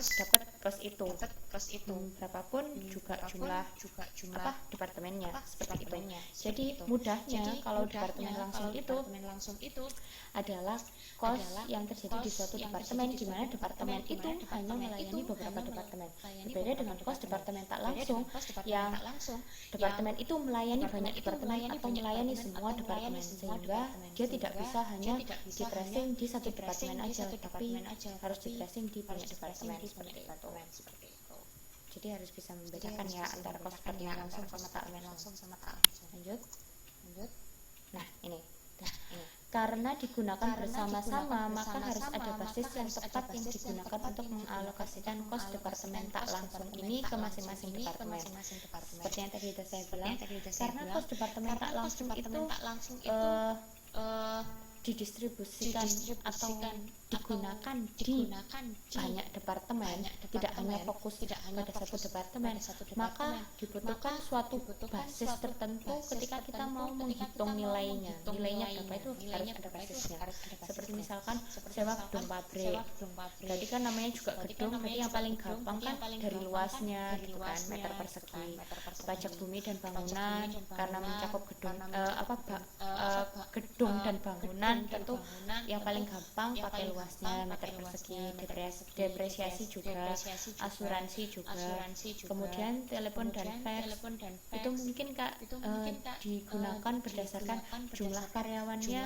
dapat kos itu. Berapapun juga jumlah departemennya seperti itu. Jadi mudahnya kalau departemen langsung itu adalah kos yang terjadi di suatu departemen, di mana departemen itu hanya melayani beberapa departemen. Berbeda dengan kos departemen tak langsung yang departemen itu melayani banyak departemen atau melayani semua departemen, sehingga dia tidak bisa hanya di tracing di satu departemen aja, tapi harus di tracing di banyak departemen seperti itu. Jadi harus bisa membedakan ya antara kos departemen langsung sama tak langsung. Lanjut. Nah ini karena digunakan bersama-sama, maka harus ada basis yang tepat yang digunakan untuk mengalokasikan kos departemen tak langsung ini ke masing-masing departemen. Seperti yang tadi saya bilang, karena kos departemen tak langsung itu didistribusikan atau digunakan di banyak departemen, tidak hanya fokus pada satu departemen, maka dibutuhkan suatu basis tertentu ketika kita mau menghitung nilainya berapa itu harus ada basisnya. Seperti misalkan sewa gedung pabrik, jadi kan namanya juga gedung, berarti yang paling gampang kan dari luasnya gitu kan, meter persegi. Pajak bumi dan bangunan karena mencakup gedung gedung dan bangunan, tentu yang paling gampang pakai luasnya meter persegi. Depresiasi juga, asuransi juga, kemudian telepon dan fax itu mungkin digunakan berdasarkan jumlah karyawannya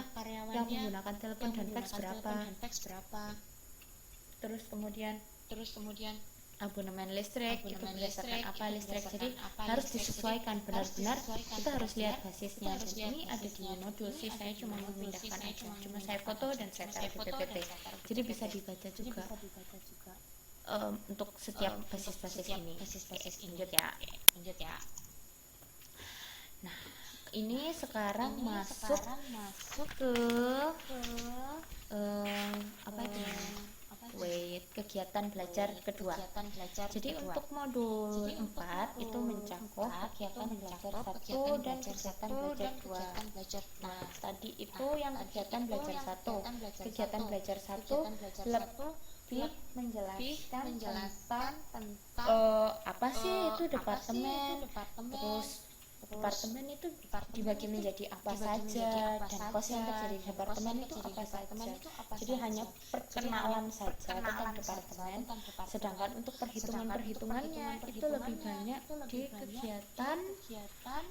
yang menggunakan telepon dan fax berapa. Terus kemudian abonemen listrik itu berdasarkan apa listrik, jadi harus disesuaikan benar-benar, kita harus lihat basisnya. Dan ini ada di modul sih, saya cuma memindahkan aja, cuma saya foto dan saya taruh di PPT, jadi bisa dibaca juga untuk setiap basis-basis ini. Lanjut ya. Nah ini sekarang masuk ke kegiatan belajar kedua. Jadi untuk modul 4 itu mencakup kegiatan belajar 1 dan kegiatan belajar 2. Nah, tadi itu yang kegiatan belajar 1. Kegiatan belajar 1 lebih menjelaskan tentang apa sih itu departemen, terus departemen itu dibagi menjadi apa saja, dan kos yang terjadi di departemen itu apa saja. Jadi hanya perkenalan saja tentang departemen, sedangkan untuk perhitungannya itu lebih banyak di kegiatan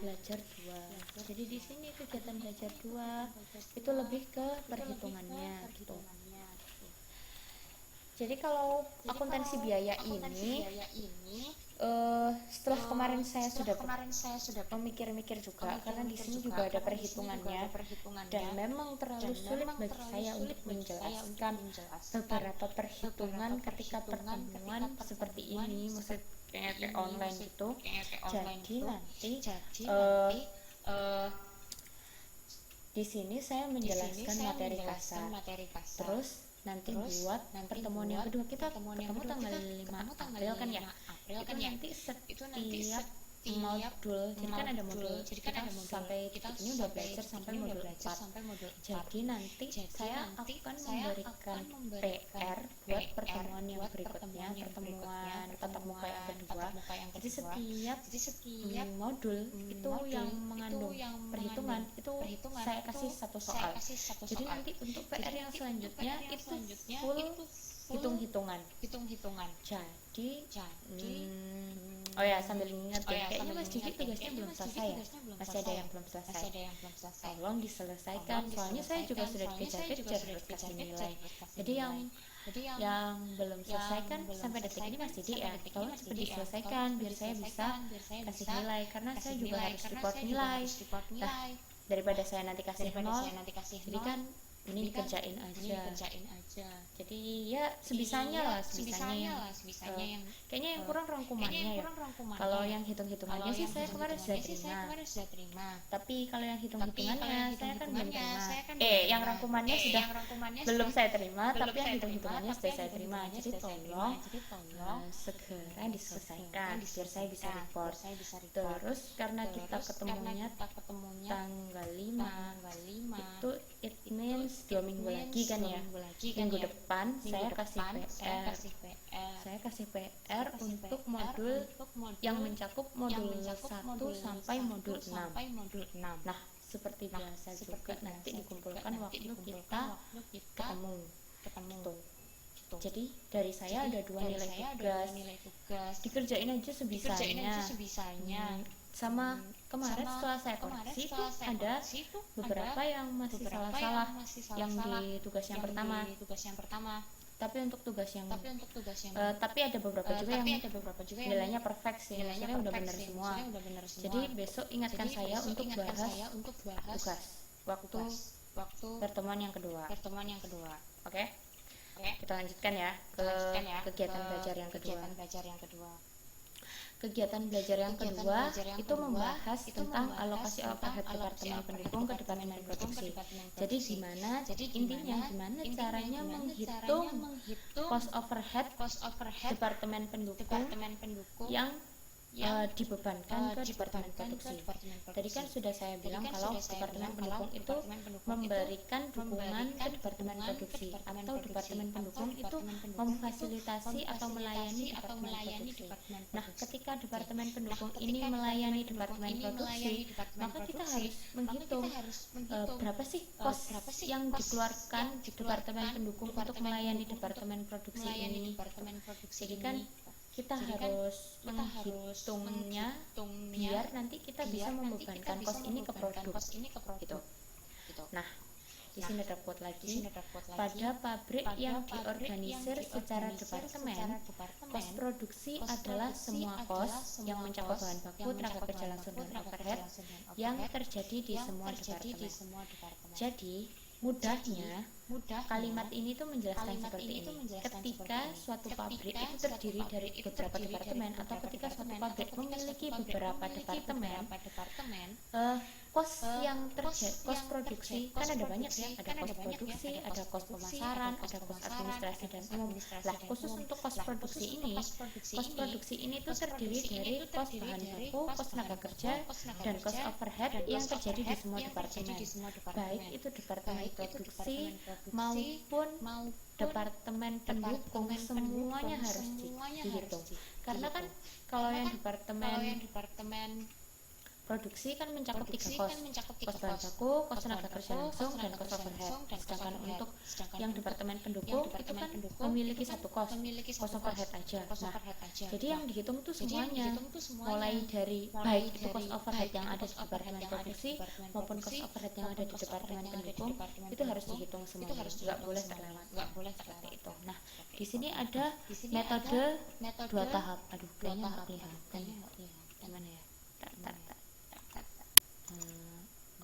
belajar 2. Jadi di sini kegiatan belajar 2 itu lebih ke perhitungannya gitu. Jadi kalau akuntansi biaya ini setelah kemarin saya sudah memikir-mikir juga, karena di sini juga ada perhitungannya, dan memang terlalu sulit bagi saya untuk menjelaskan beberapa perhitungan ketika pertemuan seperti ini, maksudnya kayak online gitu. Jadi nanti di sini saya menjelaskan materi kasar, terus nanti buat pertemuan yang kedua, kita ketemu tanggal 5 April kan ya, itu nanti setiap modul, jadi kan ada modul, kita sampai titik ini udah belajar sampai modul 4. Jadi nanti saya akan memberikan PR buat pertemuan yang berikutnya, pertemuan tatap muka yang kedua. Jadi setiap modul itu yang mengandung perhitungan itu saya kasih satu soal. Jadi nanti untuk PR yang selanjutnya itu full hitung-hitungan. Jadi oh ya, sambil ingat ya, kayaknya Mas Didi tugasnya belum selesai ya, masih ada yang belum selesai, tolong diselesaikan, soalnya saya juga sudah dikejar-kejar harus kasih nilai. Jadi yang belum selesai kan sampai detik ini Mas Didi ya, tolong cepat diselesaikan biar saya bisa kasih nilai, karena saya juga harus report nilai. Nah, daripada saya nanti kasih 0, jadi kan ini dikerjain aja. Jadi ya sebisanya yang kayaknya yang kurang rangkumannya ya. Kalau yang hitung-hitungannya sih saya kemarin sudah terima. Tapi kalau yang hitung-hitungannya saya kan belum terima. Yang rangkumannya sudah belum saya terima, tapi yang hitung-hitungannya sudah saya terima. Jadi tolong segera diselesaikan biar saya bisa report. Terus karena kita ketemunya tanggal 5, itu it means 2 minggu lagi kan ya. Minggu depan saya kasih ngasih PR untuk modul yang mencakup modul 1 sampai modul 6. Nah, seperti biasa juga nanti dikumpulkan waktu kita ketemu. Tuh. Jadi dari saya ada 2 nilai tugas. Dikerjain aja sebisanya. Sama kemarin setelah saya koreksi tuh ada beberapa yang masih salah-salah yang di tugas yang pertama. Tapi untuk tugas yang tapi ada beberapa juga yang nilainya perfect sih, nilainya udah benar semua. Jadi besok ingatkan saya untuk bahas tugas waktu pertemuan yang kedua. Oke? Kita lanjutkan ya ke kegiatan belajar yang kedua. Kegiatan belajar yang kedua itu membahas tentang alokasi overhead departemen pendukung ke departemen produksi. Jadi gimana caranya menghitung cost overhead departemen pendukung yang dibebankan ke departemen produksi. Tadi kan sudah saya bilang kalau departemen pendukung itu memberikan dukungan ke departemen produksi, atau departemen pendukung itu memfasilitasi atau melayani departemen produksi. Nah, ketika departemen pendukung ini melayani departemen produksi, maka kita harus menghitung berapa sih cost yang dikeluarkan departemen pendukung untuk melayani departemen produksi ini. Jadi kan kita harus menghitungnya biar nanti kita bisa membebankan kos ini ke produk gitu. Nah, di sini ada quote lagi. Pada pabrik yang diorganisir secara departemen, kos produksi adalah semua kos yang mencakup bahan baku, tenaga kerja langsung dan overhead yang terjadi di semua departemen. Jadi mudahnya kalimat ini tuh menjelaskan seperti ini. Ketika suatu pabrik itu terdiri dari beberapa departemen, atau ketika suatu pabrik memiliki beberapa departemen, kos yang terjadi, kos produksi kan ada banyak ya, ada kos produksi, ada kos pemasaran, ada kos administrasi dan umum. Lah, khusus untuk kos produksi ini tuh terdiri dari kos bahan baku, kos tenaga kerja, dan kos overhead yang terjadi di semua departemen, baik itu departemen produksi maupun departemen pendukung, semuanya harus dihitung. Karena kan kalau yang departemen produksi kan mencakup 3 kos bahan baku, kos tenaga kerja langsung, dan kos overhead. Sedangkan untuk yang departemen pendukung itu kan memiliki 1 kos overhead aja. Nah, jadi yang dihitung tuh semuanya, mulai dari baik itu kos overhead yang ada di departemen produksi maupun kos overhead yang ada di departemen pendukung, itu harus dihitung semuanya, nggak boleh terlewat seperti itu. Nah, di sini ada metode 2 tahap. Aduh, kayaknya nggak kelihatan. Gimana ya?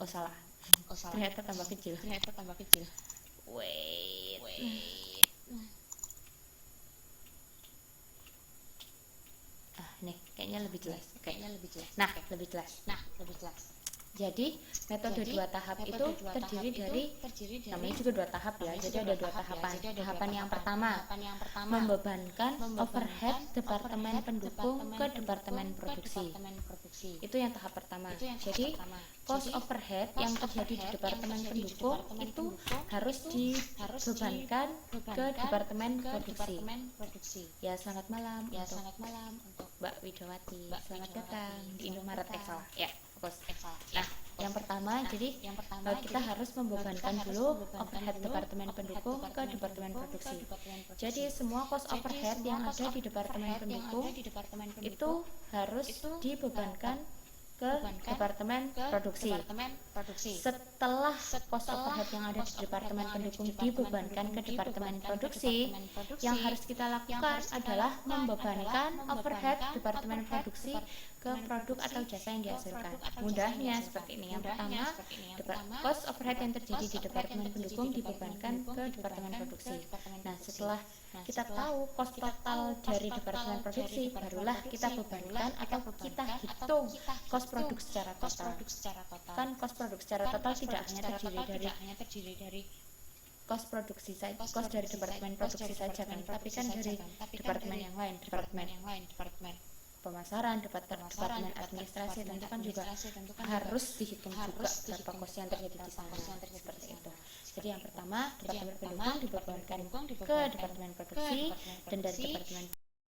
Oh salah. Ternyata tambah kecil. Wait. Nih kayaknya lebih jelas. Nah, lebih jelas. Jadi metode 2 tahap itu terdiri dari, namanya juga 2 tahap ya, jadi ada 2 tahapan. Tahapan yang pertama, membebankan overhead departemen pendukung ke departemen produksi. Itu yang tahap pertama. Jadi cost overhead yang terjadi di departemen pendukung itu harus dibebankan ke departemen produksi. Ya, selamat malam untuk Mbak Widawati. Selamat datang di Indomaret Excel. Ya. Nah, yang pertama, jadi kita harus membebankan dulu overhead departemen pendukung ke departemen produksi. Jadi semua cost overhead yang ada di departemen pendukung itu harus dibebankan ke departemen produksi. Setelah cost overhead yang ada di departemen pendukung dibebankan ke departemen produksi, yang harus kita lakukan adalah membebankan overhead departemen produksi ke produk atau jasa yang dihasilkan. Mudahnya seperti ini. Yang pertama, cost overhead yang terjadi di departemen pendukung dibebankan ke departemen produksi. Nah, setelah kita tahu cost total dari departemen produksi, barulah kita bebankan atau kita hitung cost produk secara total. Kan cost produk secara total tidak hanya terdiri dari cost produksi saja, cost dari departemen produksi saja kan, tapi kan dari departemen yang lain, departemen pemasaran, departemen administrasi, tentu kan juga harus dihitung juga berapa cost yang terjadi di sana, seperti itu. Jadi yang pertama, departemen pendukung dibebankan ke departemen produksi, dan dari departemen